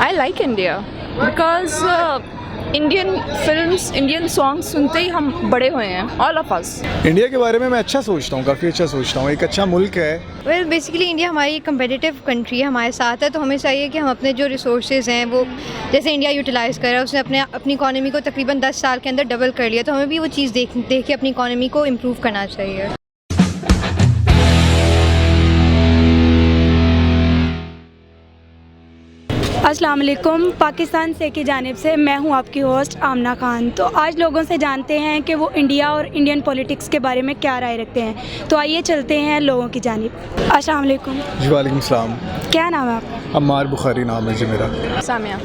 I like India because Indian films, Indian songs सुनते ही हम बड़े हुए हैं, all of us. इंडिया के बारे में मैं अच्छा सोचता हूँ, काफ़ी अच्छा सोचता हूँ। एक अच्छा मुल्क है। वेल बेसिकली इंडिया हमारी कंपेटिटिव कंट्री है, हमारे साथ है, तो हमें चाहिए कि हम अपने जो रिसोर्सेज हैं वो जैसे इंडिया यूटिलाइज़ कर रहा है, उसने अपनी इकॉनमी को तकरीबन 10 साल के अंदर डबल कर लिया, तो हमें भी वो चीज़ देख के अपनी इकॉनमी को इम्प्रूव करना चाहिए। अस्सलाम वालेकुम। पाकिस्तान से की जानिब से मैं हूं आपकी होस्ट आमना खान। तो आज लोगों से जानते हैं कि वो इंडिया और इंडियन पॉलिटिक्स के बारे में क्या राय रखते हैं। तो आइए चलते हैं लोगों की जानिब। अस्सलाम वालेकुम। जी वालेकुम सलाम। क्या नाम है आपका? अम्मार बुखारी नाम है जी मेरा। सामिया,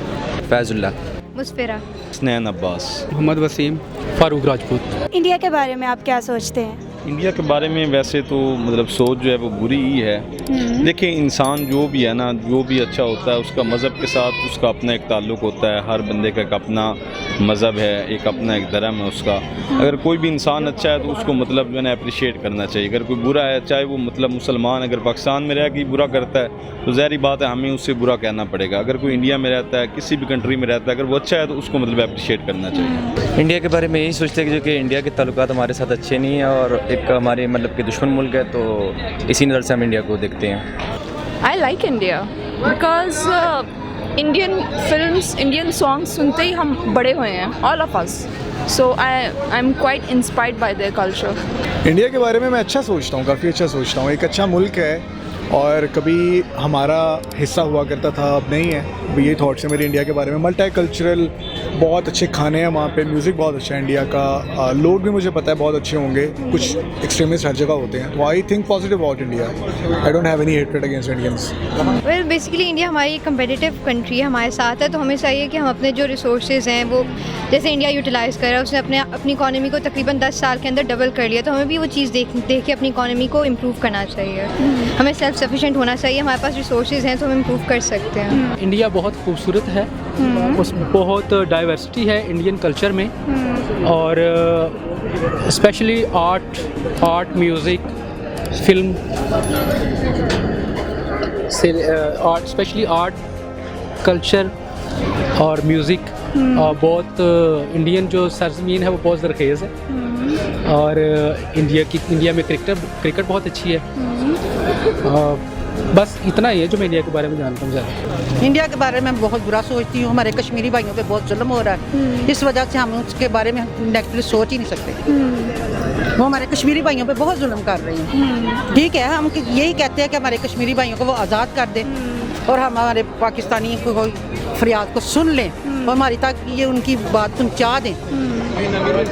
फैजुल्ला, मुस्फिरा, स्नैन अब्बास, मोहम्मद वसीम, फारूक राजपूत। इंडिया के बारे में आप क्या सोचते हैं? इंडिया के बारे में वैसे तो मतलब सोच जो है वो बुरी ही है। देखिए, इंसान जो भी है ना, जो भी अच्छा होता है उसका मज़हब के साथ उसका अपना एक ताल्लुक़ होता है। हर बंदे का एक अपना मज़हब है, एक अपना एक धर्म है उसका। अगर कोई भी इंसान अच्छा है तो उसको मतलब जो है ना अप्रिशिएट करना चाहिए। अगर कोई बुरा है, चाहे वो मतलब मुसलमान अगर पाकिस्तान में रह के बुरा करता है तो ज़ाहिर बात है हमें उससे बुरा कहना पड़ेगा। अगर कोई इंडिया में रहता है, किसी भी कंट्री में रहता है, अगर वो अच्छा है तो उसको मतलब अप्रिशिएट करना चाहिए। इंडिया के बारे में यही सोचते हैं कि जो कि इंडिया के ताल्लुकात हमारे साथ अच्छे नहीं हैं और एक हमारे मतलब कि दुश्मन मुल्क है, तो इसी नज़र से हम इंडिया को देखते हैं। I like India because Indian films, Indian songs सुनते ही हम बड़े हुए हैं, all of us. So I'm quite inspired by their culture. India के बारे में मैं अच्छा सोचता हूँ, काफ़ी अच्छा सोचता हूँ। एक अच्छा मुल्क है और कभी हमारा हिस्सा हुआ करता था, अब नहीं है। अब ये थॉट्स है मेरे इंडिया के बारे में। मल्टी कल्चरल, बहुत अच्छे खाने हैं वहाँ पे, म्यूज़िक बहुत अच्छा है इंडिया का, लोग भी मुझे पता है बहुत अच्छे होंगे। कुछ एक्सट्रीमिस्ट हर जगह होते हैं, तो I think positive about India. I don't have any hatred against Indians. Well basically India हमारी कंपेटिटिव कंट्री है, हमारे साथ है, तो हमें चाहिए कि हम अपने जो रिसोर्सेज हैं वो जैसे इंडिया यूटिलाइज़ कर रहा है, उसने अपनी इकॉनमी को तकरीबन 10 साल के अंदर डबल कर लिया, तो हमें भी वो चीज़ देख के अपनी इकॉनमी को इम्प्रूव करना चाहिए। हमें सेल्फ सफिशिएंट होना चाहिए, हमारे पास रिसोर्सेज हैं तो हम इम्प्रूव कर सकते हैं। इंडिया बहुत खूबसूरत है, उस बहुत डाइवर्सिटी है इंडियन कल्चर में, और specially art, music, film, specially art, culture और म्यूज़िक, बहुत इंडियन जो सरजमीन है वो बहुत ज़रखेज़ है। और इंडिया में क्रिकेट बहुत अच्छी है। बस इतना ही है जो मैं इंडिया के बारे में जानता हूँ ज़्यादा। इंडिया के बारे में बहुत बुरा सोचती हूँ। हमारे कश्मीरी भाइयों पे बहुत जुल्म हो रहा है, इस वजह से हम उसके बारे में नेगेटिवली सोच ही नहीं सकते। वो हमारे कश्मीरी भाइयों पे बहुत जुल्म कर रहे हैं। ठीक है, हम यही कहते हैं कि हमारे कश्मीरी भाइयों को वो आज़ाद कर दें और हमारे पाकिस्तानी को फरियाद को सुन लें और हमारी तक ये उनकी बात पहुँचा दें।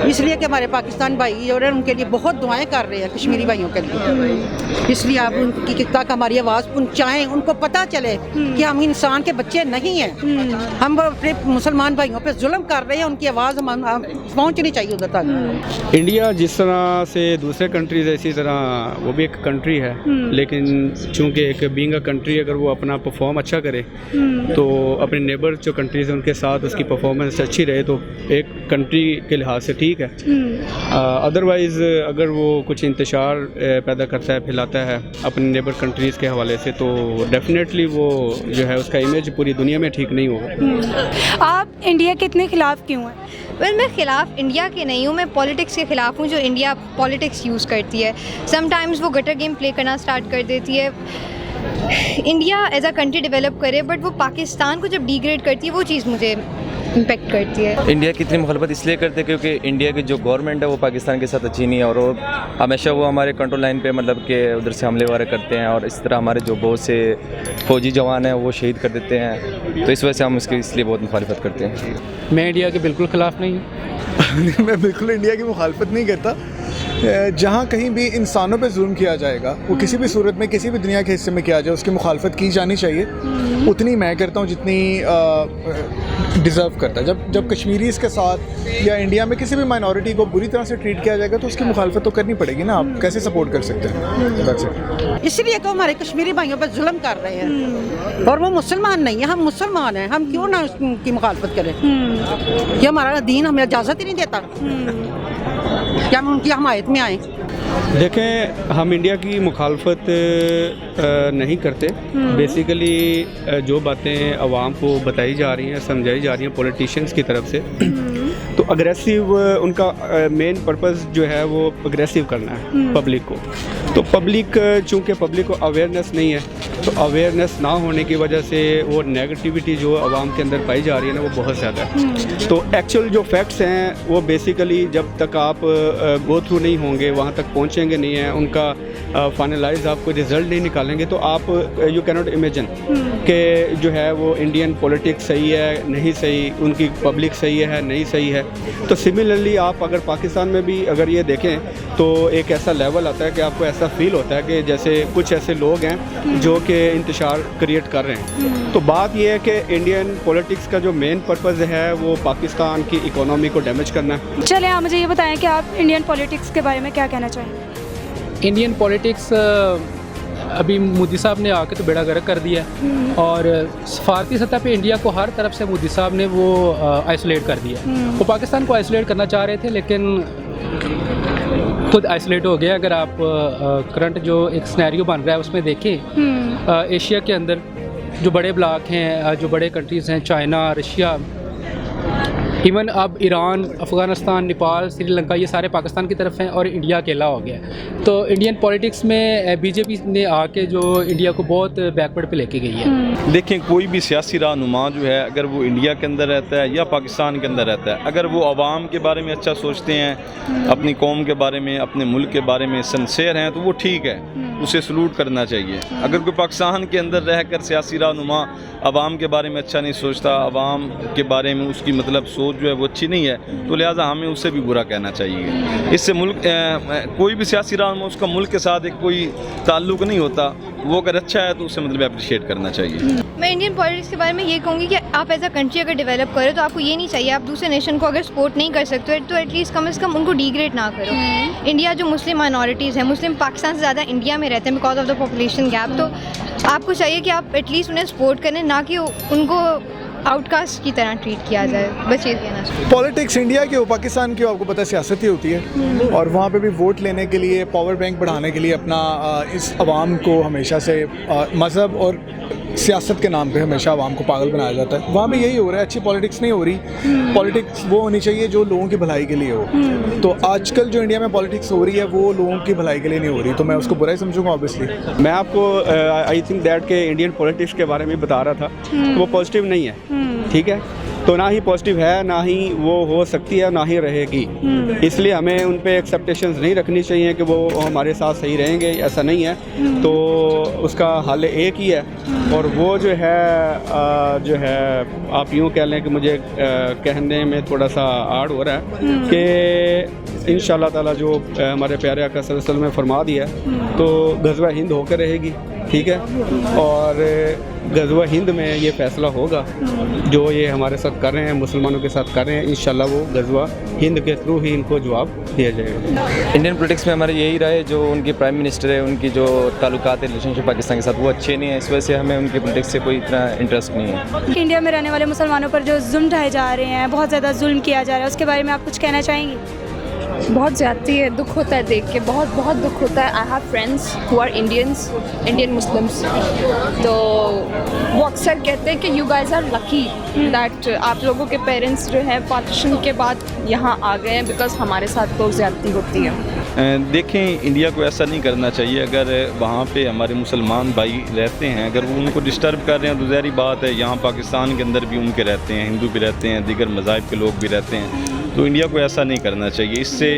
इसलिए कि हमारे पाकिस्तान भाई और उनके लिए बहुत दुआएं कर रहे हैं कश्मीरी भाइयों के लिए। इसलिए आप उनकी तक हमारी आवाज़ पहुँचाएं, उनको पता चले कि हम इंसान के बच्चे नहीं हैं। हम अपने मुसलमान भाइयों पे जुल्म कर रहे हैं, उनकी आवाज़ पहुँचनी चाहिए उधर तक। इंडिया जिस तरह से दूसरे कंट्रीज है, इसी तरह वो भी एक कंट्री है, लेकिन चूँकि एक बीइंग अ कंट्री अगर वो अपना परफॉर्म अच्छा करे तो अपने नेबर जो कंट्रीज़ हैं उनके साथ उसकी परफॉर्मेंस अच्छी रहे तो एक कंट्री के लिहाज से ठीक है। अदरवाइज़ अगर वो कुछ इंतशार पैदा करता है, फैलाता है अपने नेबर कंट्रीज़ के हवाले से, तो डेफिनेटली वो जो है उसका इमेज पूरी दुनिया में ठीक नहीं होगा। आप इंडिया के इतने खिलाफ क्यों हैं? वेल मैं ख़िलाफ़ इंडिया के नहीं हूँ, मैं पॉलिटिक्स के ख़िलाफ़ हूँ जो इंडिया पॉलिटिक्स यूज़ करती है। समटाइम्स वो गटर गेम प्ले करना स्टार्ट कर देती है। India as a country develop करे, बट वो पाकिस्तान को जब डिग्रेड करती है वो चीज़ मुझे इम्पेक्ट करती है। इंडिया की इतनी मुखालफत इसलिए करते हैं क्योंकि इंडिया की जो गवर्नमेंट है वो पाकिस्तान के साथ अच्छी नहीं है और वो हमेशा वो हमारे कंट्रोल लाइन पे मतलब कि उधर से हमले वगैरह करते हैं और इस तरह हमारे जो बहुत से फौजी जवान हैं वो शहीद कर देते हैं, तो इस वजह से हम उसकी इसलिए बहुत मुखालफत करते हैं। मैं इंडिया के बिल्कुल ख़िलाफ़ नहीं हूँ। मैं बिल्कुल इंडिया की मुखालफत नहीं करता। जहाँ कहीं भी इंसानों पे जुल्म किया जाएगा, वो किसी भी सूरत में किसी भी दुनिया के हिस्से में किया जाए, उसकी मुखालफत की जानी चाहिए। उतनी मैं करता हूँ जितनी डिज़र्व करता है। जब कश्मीरीज़ के साथ या इंडिया में किसी भी माइनॉरिटी को बुरी तरह से ट्रीट किया जाएगा तो उसकी मुखालफत तो करनी पड़ेगी ना। आप कैसे सपोर्ट कर सकते हैं? इसलिए तो हमारे कश्मीरी भाइयों पर जुल्म कर रहे हैं और वो मुसलमान नहीं है, हम मुसलमान हैं, हम क्यों ना उसकी मुखालफत करें? कि हमारा दीन हमें इजाज़त ही नहीं देता क्या हम उनकी हमायत में आए? देखें, हम इंडिया की मुखालफत नहीं करते। बेसिकली जो बातें आवाम को बताई जा रही हैं, समझाई जा रही हैं पॉलिटिशियंस की तरफ से, तो अग्रेसिव उनका मेन पर्पस जो है वो अग्रेसिव करना है पब्लिक को। तो पब्लिक, चूँकि पब्लिक को अवेयरनेस नहीं है, तो अवेयरनेस ना होने की वजह से वो नेगेटिविटी जो आवाम के अंदर पाई जा रही है ना, वो बहुत ज़्यादा है। तो एक्चुअल जो फैक्ट्स हैं वो बेसिकली जब तक आप गो थ्रू नहीं होंगे, वहाँ तक पहुँचेंगे नहीं हैं, उनका फाइनलाइज आपको रिज़ल्ट नहीं निकालेंगे, तो आप यू कैन नॉट इमेजिन कि जो है वो इंडियन पॉलिटिक्स सही है नहीं सही, उनकी पब्लिक सही है नहीं सही है। तो सिमिलरली आप अगर पाकिस्तान में भी अगर ये देखें तो एक ऐसा लेवल आता है कि आपको ऐसा फील होता है कि जैसे कुछ ऐसे लोग हैं जो कि इंतशार क्रिएट कर रहे हैं। तो बात यह है कि इंडियन पॉलिटिक्स का जो मेन पर्पज़ है वो पाकिस्तान की इकोनॉमी को डैमेज करना है। चलिए आप मुझे ये बताएं कि आप इंडियन पॉलिटिक्स के बारे में क्या कहना चाहेंगे? इंडियन पॉलिटिक्स अभी मोदी साहब ने आके तो बेड़ा गर्क कर दिया है और सफारती सतह पे इंडिया को हर तरफ से मोदी साहब ने वो आइसोलेट कर दिया। वो पाकिस्तान को आइसोलेट करना चाह रहे थे लेकिन खुद आइसोलेट हो गया। अगर आप करंट जो एक सिनेरियो बन रहा है उसमें देखें, एशिया के अंदर जो बड़े ब्लॉक हैं, जो बड़े कंट्रीज़ हैं, चाइना, रशिया, इवन अब ईरान, अफ़गानिस्तान, नेपाल, श्रीलंका, ये सारे पाकिस्तान की तरफ हैं और इंडिया अकेला हो गया है। तो इंडियन पॉलिटिक्स में बीजेपी ने आके जो इंडिया को बहुत बैकवर्ड पे लेके गई है। देखें, कोई भी सियासी रहनुमा जो है अगर वो इंडिया के अंदर रहता है या पाकिस्तान के अंदर रहता है, अगर वो आवाम के बारे में अच्छा सोचते हैं, अपनी कौम के बारे में, अपने मुल्क के बारे में सिंसेयर हैं, तो वो ठीक है, उसे सलूट करना चाहिए। अगर कोई पाकिस्तान के अंदर रहकर सियासी रहनुमा आवाम के बारे में अच्छा नहीं सोचता, आवाम के बारे में उसकी मतलब सोच जो है वो अच्छी नहीं है, तो लिहाजा हमें उससे भी बुरा कहना चाहिए। इससे मुल्क कोई भी सियासी रहनुमा, उसका मुल्क के साथ एक कोई ताल्लुक नहीं होता, वो अगर अच्छा है तो उसे मतलब अप्रिशिएट करना चाहिए। मैं इंडियन पॉलिटिक्स के बारे में ये कहूँगी कि आप एज अ कंट्री अगर डेवलप करो तो आपको ये नहीं चाहिए, आप दूसरे नेशन को अगर सपोर्ट नहीं कर सकते तो एटलीस्ट कम से कम उनको डिग्रेड ना करो। इंडिया जो मुस्लिम माइनॉरिटीज़ हैं, मुस्लिम पाकिस्तान से ज़्यादा इंडिया में रहते हैं because of the population gap, तो आपको चाहिए कि आप एटलीस्ट उन्हें सपोर्ट करें, ना कि उनको आउटकास्ट की तरह ट्रीट किया जाए। बस ये कहना चाहिए। पॉलिटिक्स इंडिया की हो, पाकिस्तान की हो, आपको पता है सियासत ही होती है और वहाँ पे भी वोट लेने के लिए, पावर बैंक बढ़ाने के लिए अपना इस आवाम को हमेशा से मज़हब और सियासत के नाम पे हमेशा आवाम को पागल बनाया जाता है। वहाँ भी यही हो रहा है, अच्छी पॉलिटिक्स नहीं हो रही। पॉलिटिक्स वो होनी चाहिए जो लोगों की भलाई के लिए हो। तो आजकल जो इंडिया में पॉलिटिक्स हो रही है वो लोगों की भलाई के लिए नहीं हो रही, तो मैं उसको बुरा ही समझूंगा ऑब्वियसली। मैं आपको आई थिंक दैट के इंडियन पॉलिटिक्स के बारे में बता रहा था, तो वो पॉजिटिव नहीं है, ठीक है? तो ना ही पॉजिटिव है, ना ही वो हो सकती है, ना ही रहेगी। इसलिए हमें उन पे एक्सेप्टेशंस नहीं रखनी चाहिए कि वो हमारे साथ सही रहेंगे, ऐसा नहीं है। तो उसका हल एक ही है और वो जो है आप यूँ कह लें कि मुझे कहने में थोड़ा सा आड़ हो रहा है कि इंशाल्लाह ताला जो हमारे प्यारे आका सल्लल्लाहु अलैहि वसल्लम ने फरमा दिया तो गज़वा हिंद होकर रहेगी, ठीक है? और गज़वा हिंद में ये फ़ैसला होगा जो ये हमारे साथ कर रहे हैं, मुसलमानों के साथ कर रहे हैं, इंशाल्लाह वो गज़वा हिंद के थ्रू ही इनको जवाब दिया जाएगा। इंडियन पॉलिटिक्स में हमारे यही रहा है, जो उनकी प्राइम मिनिस्टर है, उनकी जो ताल्लुकात है, रिलेशनशिप पाकिस्तान के साथ, वो अच्छे नहीं है। इस वजह से हमें उनकी पॉलिटिक्स से कोई इतना इंटरेस्ट नहीं है। इंडिया में रहने वाले मुसलमानों पर जो जुल्म ढाए जा रहे हैं, बहुत ज़्यादा जुल्म किया जा रहा है, उसके बारे में आप कुछ कहना चाहेंगी? बहुत ज़्यादती है, दुख होता है देख के, बहुत बहुत दुख होता है। I have friends who are Indian Muslims, तो वो अक्सर कहते हैं कि you guys are lucky that आप लोगों के पेरेंट्स जो है पार्टीशन के बाद यहाँ आ गए हैं, बिकॉज हमारे साथ तो ज़्यादती होती है। देखें, इंडिया को ऐसा नहीं करना चाहिए। अगर वहाँ पे हमारे मुसलमान भाई रहते हैं, अगर वो उनको डिस्टर्ब कर रहे हैं तो ज़ाहिर बात है यहाँ पाकिस्तान के अंदर भी उनके रहते हैं, हिंदू भी रहते हैं, दीगर मज़ाहिब के लोग भी रहते हैं, तो इंडिया को ऐसा नहीं करना चाहिए। इससे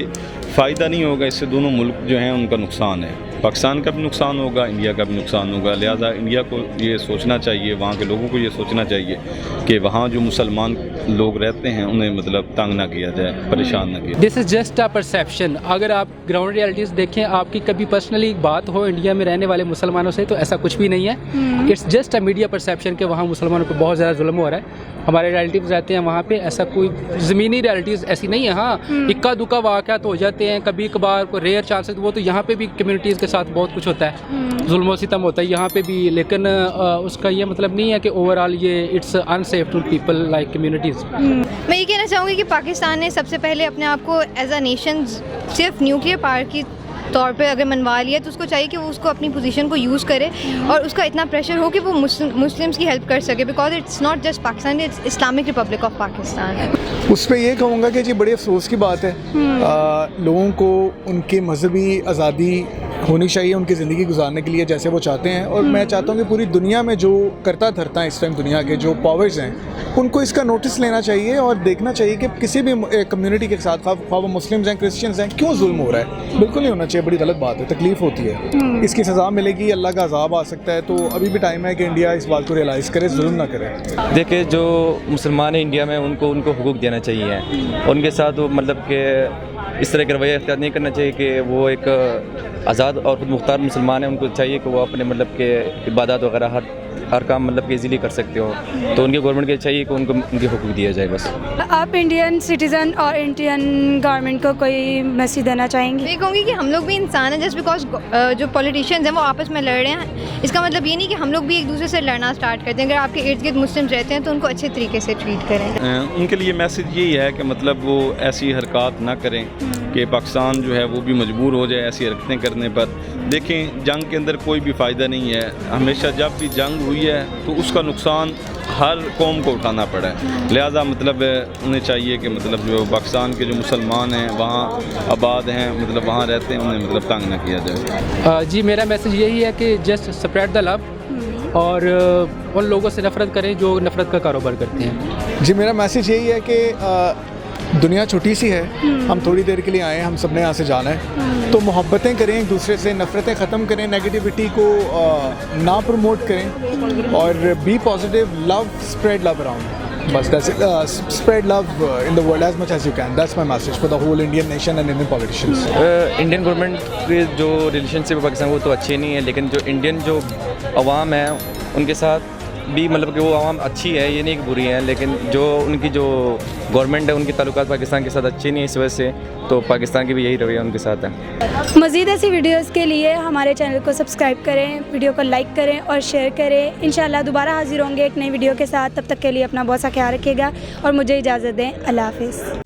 फ़ायदा नहीं होगा, इससे दोनों मुल्क जो हैं उनका नुकसान है। पाकिस्तान का भी नुकसान होगा, इंडिया का भी नुकसान होगा। लिहाजा इंडिया को ये सोचना चाहिए, वहाँ के लोगों को ये सोचना चाहिए कि वहाँ जो मुसलमान लोग रहते हैं उन्हें मतलब तंग ना किया जाए, परेशान ना किया। This is just a perception. अगर आप ग्राउंड रियलिटीज़ देखें, आपकी कभी पर्सनली बात हो इंडिया में रहने वाले मुसलमानों से, तो ऐसा कुछ भी नहीं है। It's just a media perception कि वहाँ मुसलमानों पर बहुत ज़्यादा जुल्म हो रहा है। हमारे रिलेटिव्स रहते हैं वहाँ पे, ऐसा कोई ज़मीनी रियलिटीज़ ऐसी नहीं है। हाँ, इक्का दुक्का वाक़यात हो जाते हैं कभी कभार, कोई रेयर चांसेस, वो तो यहाँ पे भी कम्युनिटीज़ के साथ बहुत कुछ होता है, जुल्म व सितम होता है यहाँ पे भी, लेकिन उसका ये मतलब नहीं है कि ओवरऑल ये it's unsafe to people like communities. मैं ये कहना चाहूँगी कि पाकिस्तान ने सबसे पहले अपने आप को एज अ नेशन सिर्फ न्यूक्लियर पावर की तौर पे अगर मनवा लिया तो उसको चाहिए कि वो उसको अपनी पोजीशन को यूज़ करे और उसका इतना प्रेशर हो कि वो मुस्लिम्स की हेल्प कर सके, because it's not just Pakistan, it's Islamic Republic of Pakistan. उस पर ये कहूँगा कि जी बड़े अफसोस की बात है, लोगों को उनकी मजहबी आज़ादी होनी चाहिए उनकी ज़िंदगी गुजारने के लिए जैसे वो चाहते हैं, और मैं चाहता हूँ कि पूरी दुनिया में जो करता धरता है इस टाइम दुनिया के जो पावर्स हैं उनको इसका नोटिस लेना चाहिए और देखना चाहिए कि किसी भी कम्युनिटी के साथ ख्वाह वो मुस्लिम्स हैं क्रिश्चियंस हैं क्यों जुल्म हो रहा है। बिल्कुल नहीं होना चाहिए, बड़ी गलत बात है, तकलीफ़ होती है, इसकी सज़ा मिलेगी, अल्लाह का अज़ाब आ सकता है। तो अभी भी टाइम है कि इंडिया इस बात को रियलाइज़ करे, जुल्म ना करे। देखिए जो मुसलमान हैं इंडिया में उनको हुकूक देना चाहिए, उनके साथ वो मतलब कि इस तरह का रवैया इख्तियार नहीं करना चाहिए कि वो एक आज़ाद और खुद मुख्तार मुसलमान है, उनको चाहिए कि वो अपने मतलब के इबादत वगैरह हर काम मतलब कि इजीली कर सकते हो, तो उनके गवर्नमेंट के चाहिए कि उनको उनके हुकूक दिया जाए बस। आप इंडियन सिटीज़न और इंडियन गवर्नमेंट को कोई मैसेज देना चाहेंगे? मैं कहूँगी कि हम लोग भी इंसान हैं, जस्ट बिकॉज जो पॉलिटिशियंस हैं वो आपस में लड़ रहे हैं, इसका मतलब ये नहीं कि हम लोग भी एक दूसरे से लड़ना स्टार्ट करते हैं। अगर आपके इर्द गिर्द मुस्लिम रहते हैं तो उनको अच्छे तरीके से ट्रीट करें। उनके लिए मैसेज यही है कि मतलब वो ऐसी हरकत ना करें कि पाकिस्तान जो है वो भी मजबूर हो जाए ऐसी हरकतें करने पर। देखें जंग के अंदर कोई भी फ़ायदा नहीं है, हमेशा जब भी जंग हुई है तो उसका नुकसान हर कौम को उठाना पड़ा है, लिहाजा मतलब उन्हें चाहिए कि मतलब जो पाकिस्तान के जो मुसलमान हैं वहाँ आबाद हैं, मतलब वहाँ रहते हैं, उन्हें मतलब तंग ना किया जाए। जी मेरा मैसेज यही है कि जस्ट स्प्रेड द लव और उन लोगों से नफ़रत करें जो नफ़रत का कारोबार करते हैं। जी मेरा मैसेज यही है कि दुनिया छोटी सी है, हम थोड़ी देर के लिए आए हैं, हम सब ने यहाँ से जाना है, तो मोहब्बतें करें एक दूसरे से, नफ़रतें ख़त्म करें, नेगेटिविटी को ना प्रमोट करें और be positive, love, spread love around, बस that's it, spread love in the world as much as you can, that's my message for the whole Indian nation and Indian politicians. Indian government के जो relationship Pakistan वो तो अच्छे नहीं है, लेकिन जो इंडियन जो अवाम है उनके साथ भी मतलब कि वो आवाम अच्छी है, ये नहीं कि बुरी है, लेकिन जो उनकी जो गवर्नमेंट है उनके ताल्लुकात पाकिस्तान के साथ अच्छे नहीं है, इस वजह से तो पाकिस्तान की भी यही रवैया उनके साथ है। मज़ीद ऐसी वीडियोस के लिए हमारे चैनल को सब्सक्राइब करें, वीडियो को लाइक करें और शेयर करें। इंशाल्लाह दोबारा हाजिर होंगे एक नई वीडियो के साथ, तब तक के लिए अपना बहुत सा ख्याल रखिएगा और मुझे इजाज़त दें। अल्लाह हाफ़िज़।